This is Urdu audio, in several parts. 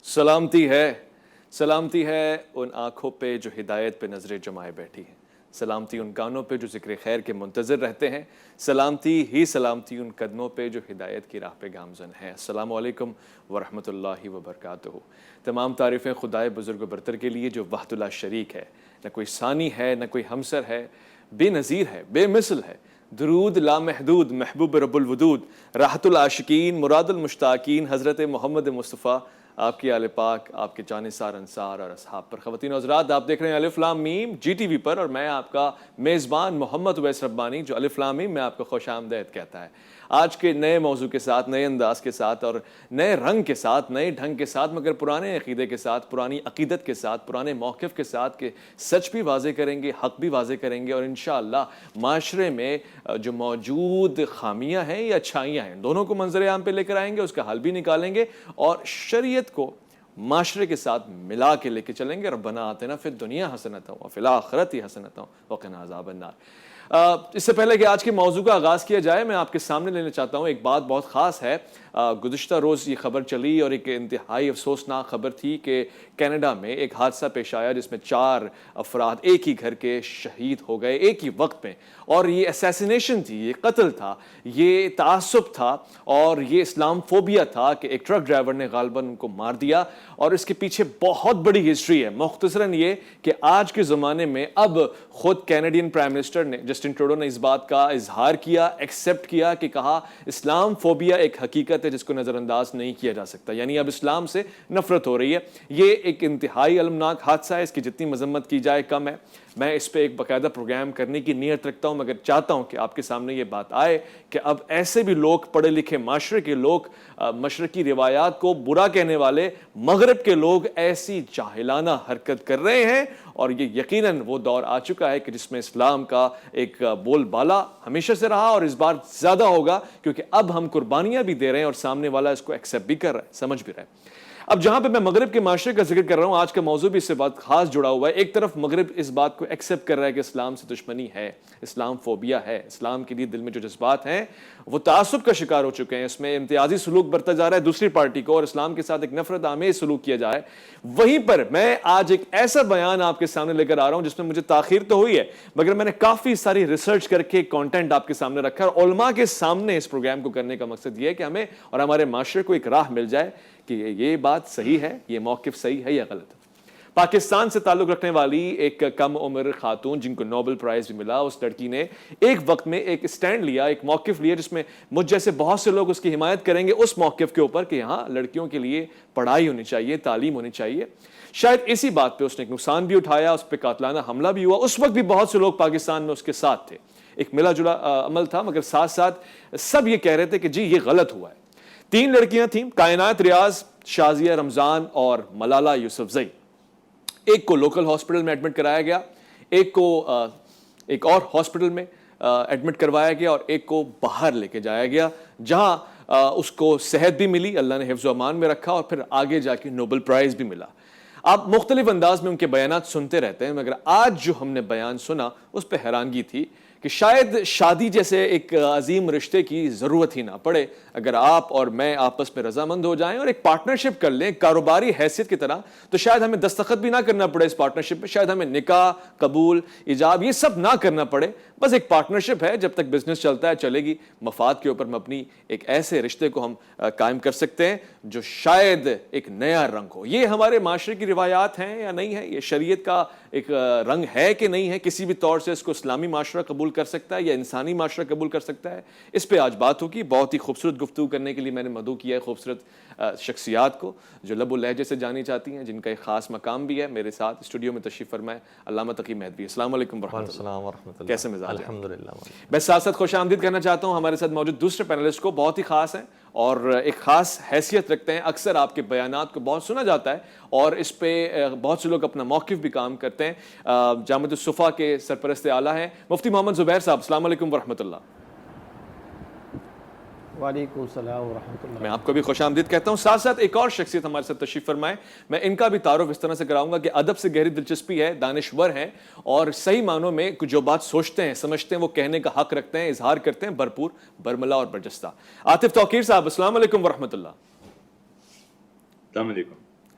سلامتی ہے ان آنکھوں پہ جو ہدایت پہ نظریں جمائے بیٹھی ہیں، سلامتی ان کانوں پہ جو ذکر خیر کے منتظر رہتے ہیں، سلامتی ان قدموں پہ جو ہدایت کی راہ پہ گامزن ہیں۔ السلام علیکم ورحمۃ اللہ وبرکاتہ۔ تمام تعریفیں خدائے بزرگ و برتر کے لیے جو وحدہ لا شریک ہے، نہ کوئی ثانی ہے نہ کوئی ہمسر ہے، بے نظیر ہے، بے مثل ہے۔ درود لامحدود محبوب رب الودود، راحت العاشقین مراد المشتاقین حضرت محمد مصطفیٰ، آپ کی آل پاک، آپ کے جانثار انصار اور اصحاب پر۔ خواتین و حضرات، آپ دیکھ رہے ہیں الف لام میم جی ٹی وی پر، اور میں آپ کا میزبان محمد اویس ربانی، جو الف لام میم میں آپ کو خوش آمدید کہتا ہے۔ آج کے نئے موضوع کے ساتھ، نئے انداز کے ساتھ اور نئے رنگ کے ساتھ، نئے ڈھنگ کے ساتھ، مگر پرانے عقیدے کے ساتھ، پرانی عقیدت کے ساتھ، پرانے موقف کے ساتھ، کہ سچ بھی واضح کریں گے، حق بھی واضح کریں گے، اور انشاءاللہ معاشرے میں جو موجود خامیاں ہیں یا اچھائیاں ہیں، دونوں کو منظر عام پہ لے کر آئیں گے، اس کا حل بھی نکالیں گے، اور شریعت کو معاشرے کے ساتھ ملا کے لے کے چلیں گے۔ ربنا آتنا فی الدنیا حسنۃ وفی الآخرۃ حسنۃ وقنا عذاب النار۔ اس سے پہلے کہ آج کے موضوع کا آغاز کیا جائے، میں آپ کے سامنے لینا چاہتا ہوں ایک بات بہت خاص ہے۔ گزشتہ روز یہ خبر چلی اور ایک انتہائی افسوسناک خبر تھی کہ کینیڈا میں ایک حادثہ پیش آیا جس میں 4 افراد ایک ہی گھر کے شہید ہو گئے ایک ہی وقت میں، اور یہ اسیسینیشن تھی، یہ قتل تھا، یہ تعصب تھا، اور یہ اسلام فوبیا تھا کہ ایک ٹرک ڈرائیور نے غالباً ان کو مار دیا، اور اس کے پیچھے بہت بڑی ہسٹری ہے۔ مختصراً یہ کہ آج کے زمانے میں اب خود کینیڈین پرائم منسٹر نے، جسٹن ٹروڈو نے، اس بات کا اظہار کیا، ایکسیپٹ کیا، کہ کہا اسلام فوبیا ایک حقیقت ہے جس کو نظر انداز نہیں کیا جا سکتا، یعنی اب اسلام سے نفرت ہو رہی ہے۔ یہ ایک انتہائی المناک حادثہ ہے، اس کی جتنی مذمت کی جائے کم ہے۔ میں اس پہ ایک باقاعدہ پروگرام کرنے کی نیت رکھتا ہوں، مگر چاہتا ہوں کہ آپ کے سامنے یہ بات آئے کہ اب ایسے بھی لوگ، پڑھے لکھے معاشرے کے لوگ، مشرقی روایات کو برا کہنے والے مغرب کے لوگ ایسی جاہلانہ حرکت کر رہے ہیں، اور یہ یقیناً وہ دور آ چکا ہے کہ جس میں اسلام کا ایک بول بالا ہمیشہ سے رہا، اور اس بار زیادہ ہوگا، کیونکہ اب ہم قربانیاں بھی دے رہے ہیں اور سامنے والا اس کو ایکسیپٹ بھی کر رہا ہے، سمجھ بھی رہا ہے۔ اب جہاں پہ میں مغرب کے معاشرے کا ذکر کر رہا ہوں، آج کا موضوع بھی اس سے بات خاص جڑا ہوا ہے۔ ایک طرف مغرب اس بات کو ایکسیپٹ کر رہا ہے کہ اسلام سے دشمنی ہے، اسلام فوبیا ہے، اسلام کے لیے دل میں جو جذبات ہیں وہ تعصب کا شکار ہو چکے ہیں، اس میں امتیازی سلوک برتا جا رہا ہے دوسری پارٹی کو، اور اسلام کے ساتھ ایک نفرت آمیز سلوک کیا جائے۔ وہیں پر میں آج ایک ایسا بیان آپ کے سامنے لے کر آ رہا ہوں جس میں مجھے تاخیر تو ہوئی ہے، مگر میں نے کافی ساری ریسرچ کر کے کانٹینٹ آپ کے سامنے رکھا ہے، اور علماء کے سامنے اس پروگرام کو کرنے کا مقصد یہ ہے کہ ہمیں اور ہمارے معاشرے کو ایک راہ مل جائے کہ یہ بات صحیح ہے، یہ موقف صحیح ہے یا غلط ہے۔ پاکستان سے تعلق رکھنے والی ایک کم عمر خاتون جن کو نوبل پرائز بھی ملا، اس لڑکی نے ایک وقت میں ایک سٹینڈ لیا، ایک موقف لیا جس میں مجھ جیسے بہت سے لوگ اس کی حمایت کریں گے، اس موقف کے اوپر کہ یہاں لڑکیوں کے لیے پڑھائی ہونی چاہیے، تعلیم ہونی چاہیے۔ شاید اسی بات پہ اس نے ایک نقصان بھی اٹھایا، اس پہ قاتلانہ حملہ بھی ہوا، اس وقت بھی بہت سے لوگ پاکستان میں اس کے ساتھ تھے، ایک ملا جلا عمل تھا، مگر ساتھ ساتھ سب یہ کہہ رہے تھے کہ جی یہ غلط ہوا ہے۔ 3 لڑکیاں تھیں، کائنات ریاض، شازیہ رمضان اور ملالہ یوسفزئی۔ ایک کو لوکل ہاسپٹل میں ایڈمٹ کرایا گیا، ایک کو ایک اور ہاسپٹل میں ایڈمٹ کروایا گیا، اور ایک کو باہر لے کے جایا گیا جہاں اس کو صحت بھی ملی، اللہ نے حفظ و امان میں رکھا، اور پھر آگے جا کے نوبل پرائز بھی ملا۔ آپ مختلف انداز میں ان کے بیانات سنتے رہتے ہیں، مگر آج جو ہم نے بیان سنا اس پہ حیرانگی تھی کہ شاید شادی جیسے ایک عظیم رشتے کی ضرورت ہی نہ پڑے اگر آپ اور میں آپس میں رضامند ہو جائیں اور ایک پارٹنرشپ کر لیں کاروباری حیثیت کی طرح، تو شاید ہمیں دستخط بھی نہ کرنا پڑے اس پارٹنرشپ میں، شاید ہمیں نکاح، قبول، ایجاب یہ سب نہ کرنا پڑے، بس ایک پارٹنرشپ ہے، جب تک بزنس چلتا ہے چلے گی، مفاد کے اوپر مبنی ایک ایسے رشتے کو ہم قائم کر سکتے ہیں جو شاید ایک نیا رنگ ہو۔ یہ ہمارے معاشرے کی روایات ہیں یا نہیں ہے، یہ شریعت کا ایک رنگ ہے کہ نہیں ہے، کسی بھی طور سے اس کو اسلامی معاشرہ قبول کر سکتا ہے یا انسانی معاشرہ قبول کر سکتا ہے، اس پہ آج بات ہوگی۔ بہت ہی خوبصورت گفتگو کرنے کے لیے میں نے مدعو کیا ہے خوبصورت شخصیات کو جو لب و لہجے سے جانی جاتی ہیں، جن کا ایک خاص مقام بھی ہے۔ میرے ساتھ اسٹوڈیو میں تشریف فرمائے علامہ تقی مہدوی۔ السلام علیکم ورحمۃ اللہ، کیسے مزاج ہے؟ الحمدللہ۔ میں ساتھ ساتھ خوش آمدید کرنا چاہتا ہوں ہمارے ساتھ موجود دوسرے پینلسٹ کو، بہت ہی خاص ہیں اور ایک خاص حیثیت رکھتے ہیں، اکثر آپ کے بیانات کو بہت سنا جاتا ہے اور اس پہ بہت سے لوگ اپنا موقف بھی کام کرتے ہیں۔ جامعۃ الصفا کے سرپرست اعلیٰ ہیں مفتی محمد زبیر صاحب، السلام علیکم ورحمۃ اللہ۔ وعلیکم السلام ورحمۃ اللہ۔ میں آپ کو بھی خوش آمدید کہتا ہوں۔ ساتھ ساتھ ایک اور شخصیت ہمارے ساتھ تشریف فرمائے، میں ان کا بھی تعارف اس طرح سے کراؤں گا کہ ادب سے گہری دلچسپی ہے، دانشور ہیں اور صحیح معنوں میں جو بات سوچتے ہیں سمجھتے ہیں وہ کہنے کا حق رکھتے ہیں، اظہار کرتے ہیں بھرپور، برملا اور برجستہ۔ عاطف توقیر صاحب، السلام علیکم ورحمۃ اللہ۔ السلام علیکم۔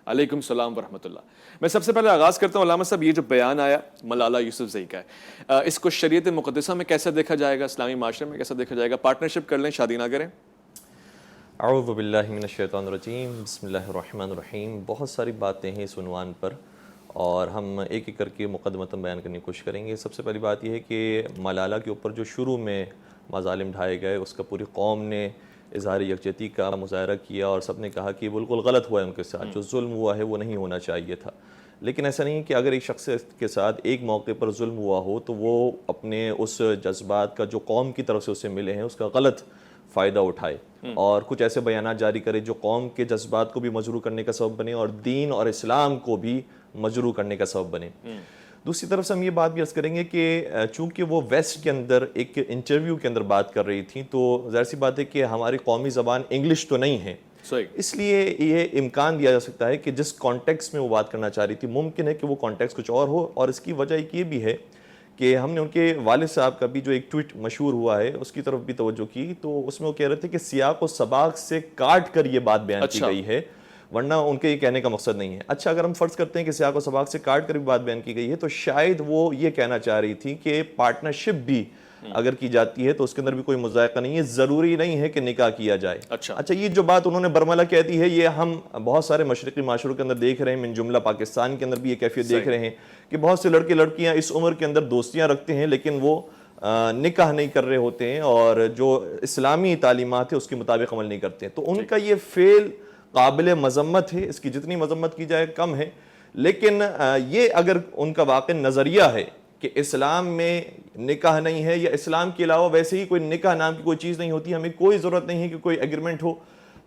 علیکم السلام ورحمۃ اللہ. میں سب سے پہلے آغاز کرتا ہوں علامہ صاحب, یہ جو بیان آیا ملالہ یوسفزئی کا ہے, اس کو شریعت مقدسہ میں کیسا دیکھا جائے گا, اسلامی معاشرے میں کیسا دیکھا جائے گا؟ پارٹنرشپ کر لیں, شادی نہ کریں. اعوذ باللہ من الشیطان الرجیم, بسم اللہ الرحمن الرحیم. بہت ساری باتیں ہیں اس عنوان پر اور ہم ایک ایک کر کے مقدمتاً بیان کرنے کی کوشش کریں گے. سب سے پہلی بات یہ ہے کہ ملالہ کے اوپر جو شروع میں مظالم ڈھائے گئے, اس کا پوری قوم نے اظہار یکجہتی کا مظاہرہ کیا اور سب نے کہا کہ بالکل غلط ہوا ہے ان کے ساتھ, جو ظلم ہوا ہے وہ نہیں ہونا چاہیے تھا. لیکن ایسا نہیں کہ اگر ایک شخص کے ساتھ ایک موقع پر ظلم ہوا ہو تو وہ اپنے اس جذبات کا جو قوم کی طرف سے اسے ملے ہیں اس کا غلط فائدہ اٹھائے اور کچھ ایسے بیانات جاری کرے جو قوم کے جذبات کو بھی مجروح کرنے کا سبب بنے اور دین اور اسلام کو بھی مجروح کرنے کا سبب بنے. دوسری طرف سے ہم یہ بات بھی عرض کریں گے کہ چونکہ وہ ویسٹ کے اندر ایک انٹرویو کے اندر بات کر رہی تھیں تو ظاہر سی بات ہے کہ ہماری قومی زبان انگلش تو نہیں ہے, اس لیے یہ امکان دیا جا سکتا ہے کہ جس کانٹیکس میں وہ بات کرنا چاہ رہی تھی ممکن ہے کہ وہ کانٹیکس کچھ اور ہو. اور اس کی وجہ ایک یہ بھی ہے کہ ہم نے ان کے والد صاحب کا بھی جو ایک ٹویٹ مشہور ہوا ہے اس کی طرف بھی توجہ کی, تو اس میں وہ کہہ رہے تھے کہ سیاق و سباق سے کاٹ کر یہ بات بیان کی گئی ہے, ورنہ ان کے یہ کہنے کا مقصد نہیں ہے. اچھا, اگر ہم فرض کرتے ہیں کہ سیاق و سباق سے کاٹ کر بھی بات بیان کی گئی ہے تو شاید وہ یہ کہنا چاہ رہی تھی کہ پارٹنرشپ بھی اگر کی جاتی ہے تو اس کے اندر بھی کوئی مذائقہ نہیں ہے, ضروری نہیں ہے کہ نکاح کیا جائے. اچھا, یہ جو بات انہوں نے برملا کہہ دی ہے یہ ہم بہت سارے مشرقی معاشروں کے اندر دیکھ رہے ہیں, من جملہ پاکستان کے اندر بھی یہ کیفیت دیکھ رہے ہیں کہ بہت سے لڑکے لڑکیاں اس عمر کے اندر دوستیاں رکھتے ہیں لیکن وہ نکاح نہیں کر رہے ہوتے ہیں اور جو اسلامی تعلیمات ہے اس کے مطابق عمل نہیں کرتے ہیں. تو ان کا یہ فعل قابل مذمت ہے, اس کی جتنی مذمت کی جائے کم ہے. لیکن یہ اگر ان کا واقع نظریہ ہے کہ اسلام میں نکاح نہیں ہے یا اسلام کے علاوہ ویسے ہی کوئی نکاح نام کی کوئی چیز نہیں ہوتی, ہمیں کوئی ضرورت نہیں ہے کہ کوئی ایگریمنٹ ہو,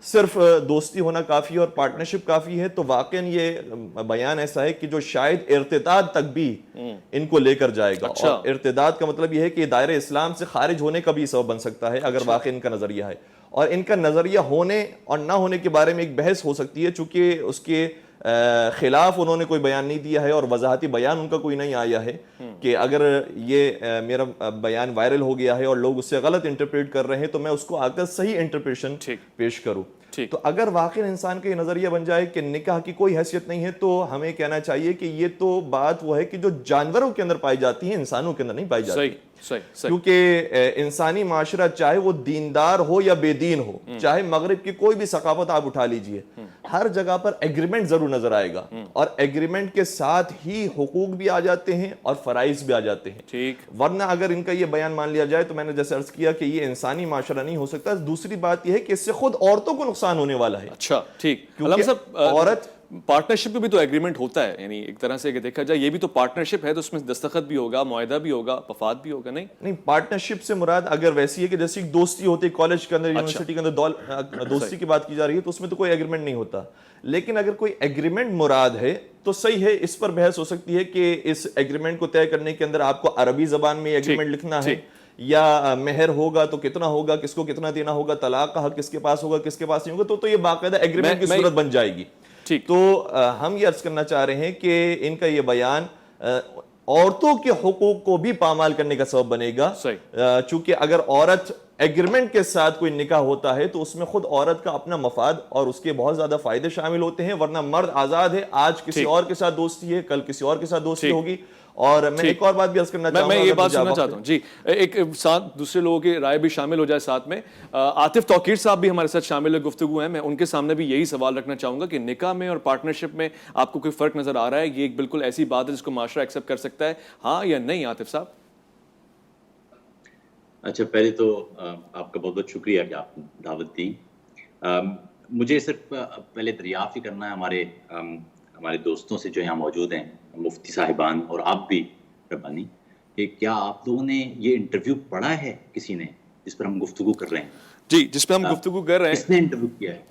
صرف دوستی ہونا کافی ہے اور پارٹنرشپ کافی ہے, تو واقعاً یہ بیان ایسا ہے کہ جو شاید ارتداد تک بھی ان کو لے کر جائے گا. اور ارتداد کا مطلب یہ ہے کہ دائرہ اسلام سے خارج ہونے کا بھی سبب بن سکتا ہے اگر واقع ان کا نظریہ ہے. اور ان کا نظریہ ہونے اور نہ ہونے کے بارے میں ایک بحث ہو سکتی ہے, چونکہ اس کے خلاف انہوں نے کوئی بیان نہیں دیا ہے اور وضاحتی بیان ان کا کوئی نہیں آیا ہے کہ اگر یہ میرا بیان وائرل ہو گیا ہے اور لوگ اس سے غلط انٹرپریٹ کر رہے ہیں تو میں اس کو آ کر صحیح انٹرپریشن پیش کروں. تو اگر واقعی انسان کا یہ نظریہ بن جائے کہ نکاح کی کوئی حیثیت نہیں ہے تو ہمیں کہنا چاہیے کہ یہ تو بات وہ ہے کہ جو جانوروں کے اندر پائی جاتی ہے انسانوں کے اندر نہیں پائی جاتی. کیونکہ انسانی معاشرہ چاہے وہ دیندار ہو یا بے دین ہو, چاہے مغرب کی کوئی بھی ثقافت آپ اٹھا لیجئے, ہر جگہ پر ایگریمنٹ ضرور نظر آئے گا اور ایگریمنٹ کے ساتھ ہی حقوق بھی آ جاتے ہیں اور فرائض بھی آ جاتے ہیں. ورنہ اگر ان کا یہ بیان مان لیا جائے تو میں نے جیسے عرض کیا کہ یہ انسانی معاشرہ نہیں ہو سکتا. دوسری بات یہ ہے کہ اس سے خود عورتوں کو نقصان ہونے والا ہے. اچھا ٹھیک, عورت پارٹنرشپ میں بھی تو ایگریمنٹ ہوتا ہے, یعنی ایک طرح سے اگر دیکھا جائے یہ بھی تو پارٹنرشپ ہے, تو اس میں دستخط بھی ہوگا, معاہدہ بھی ہوگا, وفات بھی ہوگا. نہیں, پارٹنرشپ سے مراد اگر ویسی ہے کہ جیسے ایک دوستی ہوتی ہے کالج کے اندر, یونیورسٹی کے اندر دوستی کی بات کی جا رہی ہے تو اس میں تو کوئی ایگریمنٹ نہیں ہوتا. لیکن اگر کوئی ایگریمنٹ مراد ہے تو صحیح ہے, اس پر بحث ہو سکتی ہے کہ اس ایگریمنٹ کو طے کرنے کے اندر آپ کو عربی زبان میں ایگریمنٹ لکھنا ہے یا مہر ہوگا تو کتنا ہوگا, کس کو کتنا دینا ہوگا, طلاق کا حق کس کے پاس ہوگا کس کے پاس نہیں ہوگا, تو یہ باقاعدہ ایگریمنٹ کی صورت بن جائے گی. تو ہم یہ عرض کرنا چاہ رہے ہیں کہ ان کا یہ بیان عورتوں کے حقوق کو بھی پامال کرنے کا سبب بنے گا. چونکہ اگر عورت ایگریمنٹ کے ساتھ کوئی نکاح ہوتا ہے تو اس میں خود عورت کا اپنا مفاد اور اس کے بہت زیادہ فائدے شامل ہوتے ہیں, ورنہ مرد آزاد ہے, آج کسی اور کے ساتھ دوستی ہے, کل کسی اور کے ساتھ دوستی ہوگی. اور میں ایک اور بات بھی عرض کرنا چاہوں گا, میں یہ بات سننا چاہتا ہوں جی, ایک ساتھ دوسرے لوگوں کی رائے بھی شامل ہو جائے ساتھ میں. عاطف توقیر صاحب بھی ہمارے ساتھ شامل ہے, گفتگو ہے. میں ان کے سامنے بھی یہی سوال رکھنا چاہوں گا کہ نکاح میں اور پارٹنرشپ میں آپ کو کوئی فرق نظر آ رہا ہے؟ یہ ایک بالکل ایسی بات ہے جس کو معاشرہ ایکسیپٹ کر سکتا ہے, ہاں یا نہیں؟ عاطف صاحب. اچھا, پہلے تو آپ کا بہت بہت شکریہ کہ آپ نے دعوت دی. مجھے صرف پہلے دریافت ہی کرنا ہے ہمارے دوستوں سے جو یہاں موجود ہیں, مفتی صاحبان اور آپ بھی ربانی, کہ کیا آپ لوگوں نے یہ انٹرویو پڑھا ہے کسی نے جس پر ہم گفتگو کر رہے ہیں؟ جی, جس پہ ہم گفتگو کر رہے ہیں. کس نے انٹرویو کیا ہے؟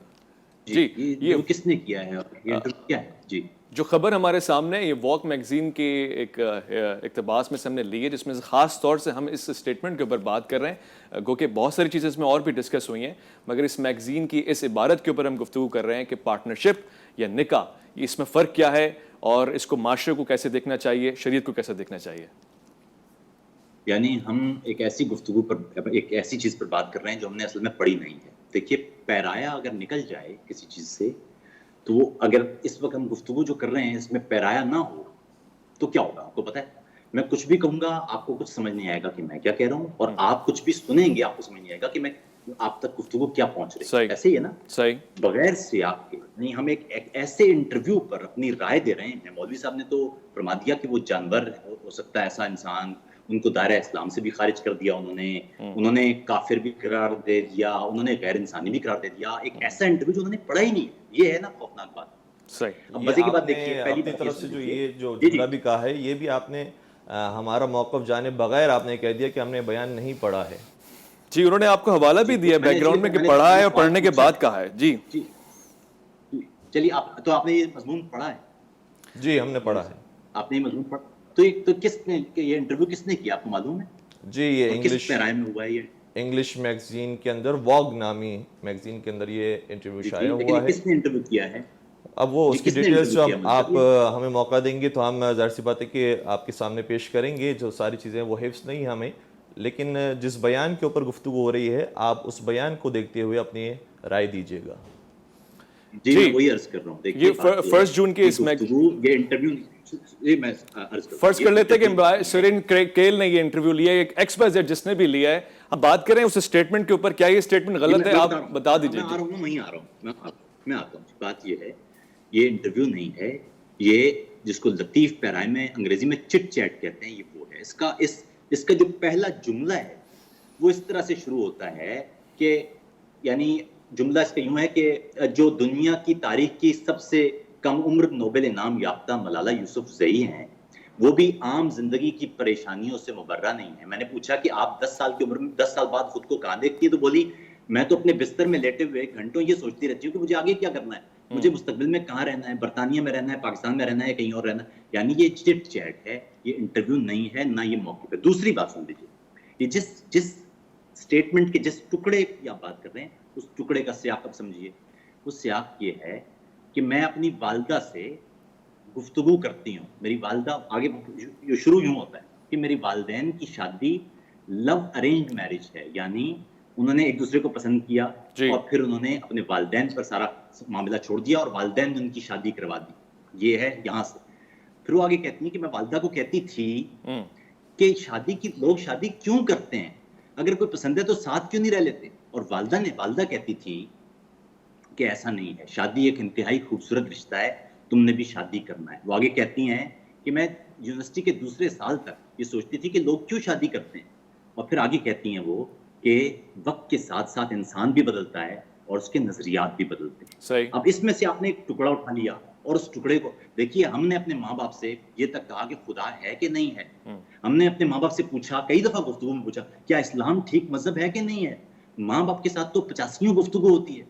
جی, یہ کس نے کیا ہے اور یہ انٹرویو کیا ہے؟ جی, جو خبر ہمارے سامنے یہ واک میگزین کے ایک اقتباس میں سے ہم نے لی ہے, جس میں خاص طور سے ہم اس اسٹیٹمنٹ کے اوپر بات کر رہے ہیں, گو کہ بہت ساری چیزیں اس میں اور بھی ڈسکس ہوئی ہیں, مگر اس میگزین کی اس عبارت کے اوپر ہم گفتگو کر رہے ہیں کہ پارٹنرشپ یا نکاح, اس میں فرق کیا ہے اور اس کو معاشرے کو کیسے دیکھنا چاہیے, شریعت کو کیسے دیکھنا چاہیے. یعنی ہم ایک ایسی گفتگو پر, ایک ایسی چیز پر بات کر رہے ہیں جو ہم نے اصل میں پڑھی نہیں ہے. دیکھیے, پیرایا اگر نکل جائے کسی چیز سے تو وہ اگر اس وقت ہم گفتگو جو کر رہے ہیں اس میں پیرایا نہ ہو تو کیا ہوگا آپ کو پتہ ہے؟ میں کچھ بھی کہوں گا آپ کو کچھ سمجھ نہیں آئے گا کہ میں کیا کہہ رہا ہوں، اور آپ کچھ بھی سنیں گے آپ کو سمجھ نہیں آئے گا کہ میں آپ تک گفتگو کیا پہنچ رہی ہے. ایسے ہی ہے نا، صحیح. بغیر سیاق کے نہیں ہم ایک ایسے انٹرویو پر اپنی رائے دے رہے ہیں. مولوی صاحب نے تو فرما دیا کہ وہ جانور ہو سکتا ہے ایسا انسان، ان کو دائرہ اسلام سے بھی خارج کر دیا انہوں نے کافر بھی قرار دے دیا، انہوں نے غیر انسانی بھی قرار دے دیا. ایک ایسا انٹرویو جو انہوں نے پڑھا ہی نہیں ہے، یہ ہے نا خوفناک بات. صحیح. اب مزے کی بات دیکھیے، پہلی اپنی طرف سے جو یہ جو جی جملہ بھی کہا ہے، یہ بھی آپ نے ہمارا موقف جانے بغیر آپ نے کہہ دیا کہ ہم نے بیان نہیں پڑھا ہے. جی انہوں نے آپ کو حوالہ بھی دیا بیک گراؤنڈ میں کہ پڑھا ہے اور پڑھنے کے بعد کہا ہے. جی جی چلیے آپ نے یہ مضمون پڑھا ہے؟ جی ہم نے پڑھا ہے. آپ نے یہ مضمون پڑھا تو کس نے یہ انٹرویو کس نے کیا آپ کو معلوم ہے؟ جی یہ انگلش پیرائے میں ہوا ہے، یہ انگلش میگزین کے اندر، واگ نامی میگزین کے اندر یہ انٹرویو شائع ہوا ہے. کس نے انٹرویو کیا ہے؟ اب وہ اس کی ڈیٹیلز جو آپ ہمیں موقع دیں گے تو ہم ظاہر سی بات ہے کہ آپ کے سامنے پیش کریں گے. جو ساری چیزیں وہ حفظ نہیں ہمیں، لیکن جس بیان کے اوپر گفتگو ہو رہی ہے آپ اس بیان کو دیکھتے ہوئے اپنی رائے دیجیے گا. جی میں وہی عرض کر رہا ہوں. یہ 1 جون کے اس میں یہ انٹرویو میں فرض کر لیتے ہیں کہ سورین کیل نے یہ انٹرویو لیا ہے، ایک ایکس وائی زیڈ جس نے بھی لیا ہے. ہم بات کریں اس اسٹیٹمنٹ کے اوپر، کیا یہ اسٹیٹمنٹ غلط ہے؟ آپ بتا دیجیے. میں آتا ہوں. بات یہ ہے، یہ انٹرویو نہیں ہے، یہ جس کو لطیف پیرائے میں انگریزی میں چٹ چیٹ کہتے ہیں، یہ وہ ہے. اس کا جو پہلا جملہ ہے وہ اس طرح سے شروع ہوتا ہے کہ یعنی جملہ اس کا یوں ہے کہ جو دنیا کی تاریخ کی سب سے کم عمر نوبل انعام یافتہ ملالہ یوسفزئی ہیں، وہ بھی عام زندگی کی پریشانیوں سے مبرہ نہیں ہے. میں نے پوچھا کہ آپ 10 سال کی عمر میں 10 سال بعد خود کو کہاں دیکھتی ہے؟ تو بولی میں تو اپنے بستر میں لیٹے ہوئے گھنٹوں یہ سوچتی رہتی ہوں کہ مجھے آگے کیا کرنا ہے، مجھے مستقبل میں کہاں رہنا ہے، برطانیہ میں رہنا ہے، پاکستان میں رہنا ہے، کہیں اور رہنا ہے. یعنی یہ چٹ چیٹ ہے، یہ انٹرویو نہیں ہے، نہ یہ موقع ہے. دوسری بات سن لیجیے، یہ جس اسٹیٹمنٹ کے جس ٹکڑے کی آپ بات کر رہے ہیں اس ٹکڑے کا سیاق اب سمجھیے. وہ سیاق یہ ہے کہ میں اپنی والدہ سے گفتگو کرتی ہوں. میری والدہ آگے شروع یوں ہوتا ہے کہ میری والدین کی شادی لو ارینج میرج ہے، یعنی انہوں نے ایک دوسرے کو پسند کیا اور پھر انہوں نے اپنے والدین پر سارا معاملہ چھوڑ دیا اور والدین نے ان کی شادی کروا دی. یہ ہے یہاں سے. پھر وہ آگے کہتی ہیں کہ میں والدہ کو کہتی تھی کہ لوگ شادی کیوں کرتے ہیں، اگر کوئی پسند ہے تو ساتھ کیوں نہیں رہ لیتے. اور والدہ کہتی تھی کہ ایسا نہیں ہے، شادی ایک انتہائی خوبصورت رشتہ ہے، تم نے بھی شادی کرنا ہے. وہ آگے کہتی ہیں کہ میں یونیورسٹی کے دوسرے سال تک یہ سوچتی تھی کہ لوگ کیوں شادی کرتے ہیں. اور پھر آگے کہتی ہیں وہ کہ وقت کے ساتھ ساتھ انسان بھی بدلتا ہے اور اس کے نظریات بھی بدلتے ہیں. صحیح. اب اس میں سے آپ نے ایک ٹکڑا اٹھا لیا اور اس ٹکڑے کو دیکھیے. ہم نے اپنے ماں باپ سے یہ تک کہا کہ خدا ہے کہ نہیں ہے. ہم نے اپنے ماں باپ سے پوچھا، کئی دفعہ گفتگو میں پوچھا کیا اسلام ٹھیک مذہب ہے کہ نہیں ہے. ماں باپ کے ساتھ تو 85 گفتگو ہوتی ہے.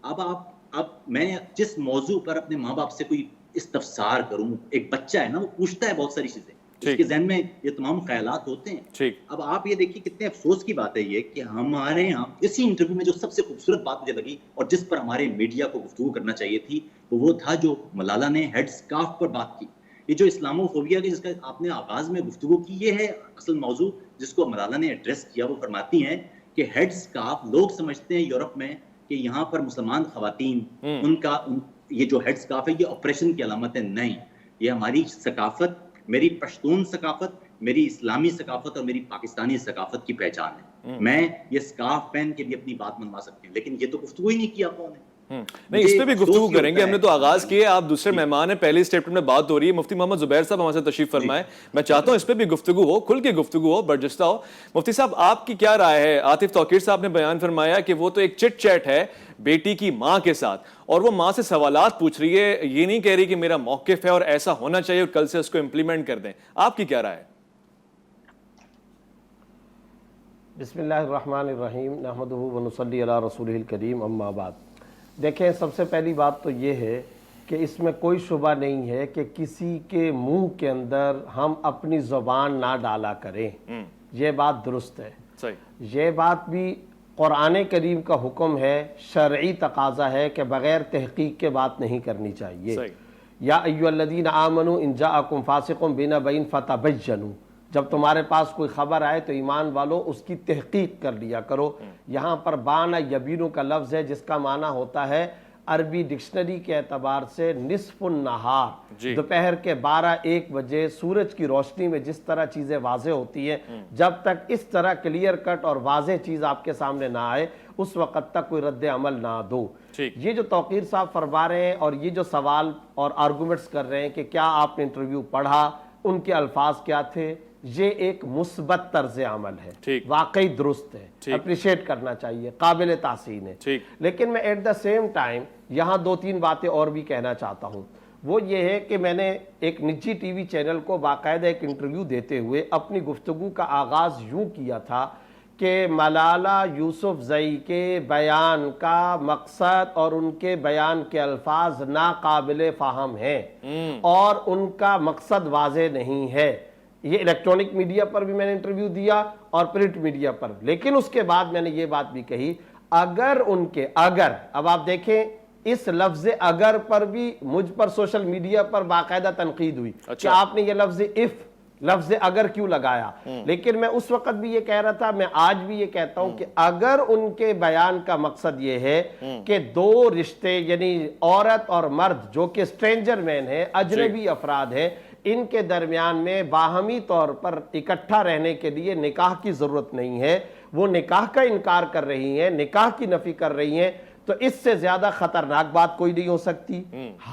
اب میں جس موضوع پر اپنے ماں باپ سے کوئی استفسار کروں، ایک بچہ ہے نا وہ پوچھتا ہے بہت ساری چیزیں، اس کے ذہن میں یہ تمام خیالات ہوتے ہیں. اب آپ یہ دیکھیے کتنے افسوس کی بات ہے یہ کہ ہمارے یہاں اسی انٹرویو میں جو سب سے خوبصورت بات مجھے لگی اور جس پر ہمارے میڈیا کو گفتگو کرنا چاہیے تھی وہ تھا جو ملالہ نے ہیڈ اسکارف پر بات کی. یہ جو اسلامو فوبیا کی جس کا آپ نے آغاز میں گفتگو کی، یہ ہے اصل موضوع جس کو ملالہ نے ایڈریس کیا. وہ فرماتی ہیں کہ ہیڈ اسکارف لوگ سمجھتے ہیں یورپ میں کہ یہاں پر مسلمان خواتین یہ جو ہیڈ اسکارف ہے یہ آپریشن کی علامت ہے. نہیں، یہ ہماری ثقافت، میری پشتون ثقافت، میری اسلامی ثقافت اور میری پاکستانی ثقافت کی پہچان ہے. میں یہ اسکارف پہن کے بھی اپنی بات منوا سکتی ہوں، لیکن یہ تو گفتگو ہی نہیں کیا آپ نے. نہیں، اس پہ بھی گفتگو کریں گے. ہم نے تو آغاز کیے، آپ دوسرے مہمان ہیں، پہلی اسٹیٹمنٹ میں بات ہو رہی ہے. مفتی محمد زبیر صاحب ہمارے ساتھ تشریف فرمائے. میں چاہتا ہوں اس پہ بھی گفتگو ہو، کھل کے گفتگو ہو، برجستہ ہو. مفتی صاحب آپ کی کیا رائے ہے؟ عاطف توقیر صاحب نے بیان فرمایا کہ وہ تو ایک چٹ چیٹ ہے بیٹی کی ماں کے ساتھ، اور وہ ماں سے سوالات پوچھ رہی ہے، یہ نہیں کہہ رہی کہ میرا موقف ہے اور ایسا ہونا چاہیے اور کل سے اس کو امپلیمنٹ کر دیں. آپ کی کیا رائے ہے؟ بسم اللہ الرحمن الرحیم، نحمدہ و نصلی علی رسولہ الکریم، اما بعد. دیکھیں، سب سے پہلی بات تو یہ ہے کہ اس میں کوئی شبہ نہیں ہے کہ کسی کے منہ کے اندر ہم اپنی زبان نہ ڈالا کریں. یہ بات درست ہے. یہ بات بھی قرآن کریم کا حکم ہے، شرعی تقاضا ہے کہ بغیر تحقیق کے بات نہیں کرنی چاہیے. یا ایھا الذین آمنوا ان جاءکم فاسق بنبأ فتبینوا، جب تمہارے پاس کوئی خبر آئے تو ایمان والو اس کی تحقیق کر لیا کرو. یہاں پر بانا یبینو کا لفظ ہے جس کا معنی ہوتا ہے عربی ڈکشنری کے اعتبار سے نصف النہار، جی دوپہر کے 12-1 بجے سورج کی روشنی میں جس طرح چیزیں واضح ہوتی ہیں، جب تک اس طرح کلیئر کٹ اور واضح چیز آپ کے سامنے نہ آئے اس وقت تک کوئی رد عمل نہ دو۔ یہ جو توقیر صاحب فرما رہے ہیں اور یہ جو سوال اور آرگومنٹس کر رہے ہیں کہ کیا آپ نے انٹرویو پڑھا، ان کے الفاظ کیا تھے، یہ ایک مثبت طرز عمل ہے، واقعی درست ہے، اپریشیٹ کرنا چاہیے، قابل تحسین ہے۔ لیکن میں ایٹ دا سیم ٹائم یہاں 2-3 باتیں اور بھی کہنا چاہتا ہوں۔ وہ یہ ہے کہ میں نے ایک نجی ٹی وی چینل کو باقاعدہ ایک انٹرویو دیتے ہوئے اپنی گفتگو کا آغاز یوں کیا تھا کہ ملالہ یوسفزئی کے بیان کا مقصد اور ان کے بیان کے الفاظ ناقابل فہم ہیں اور ان کا مقصد واضح نہیں ہے۔ یہ الیکٹرونک میڈیا پر بھی میں نے انٹرویو دیا اور پرنٹ میڈیا پر، لیکن اس کے بعد میں نے یہ بات بھی کہی اگر اب آپ دیکھیں اس لفظ اگر پر بھی مجھ پر سوشل میڈیا پر باقاعدہ تنقید ہوئی کہ آپ نے یہ لفظ اگر کیوں لگایا، لیکن میں اس وقت بھی یہ کہہ رہا تھا، میں آج بھی یہ کہتا ہوں کہ اگر ان کے بیان کا مقصد یہ ہے کہ 2 رشتے یعنی عورت اور مرد جو کہ اسٹرینجر مین ہیں، اجنبی افراد ہیں، ان کے درمیان میں باہمی طور پر اکٹھا رہنے کے لیے نکاح کی ضرورت نہیں ہے، وہ نکاح کا انکار کر رہی ہیں، نکاح کی نفی کر رہی ہیں، تو اس سے زیادہ خطرناک بات کوئی نہیں ہو سکتی،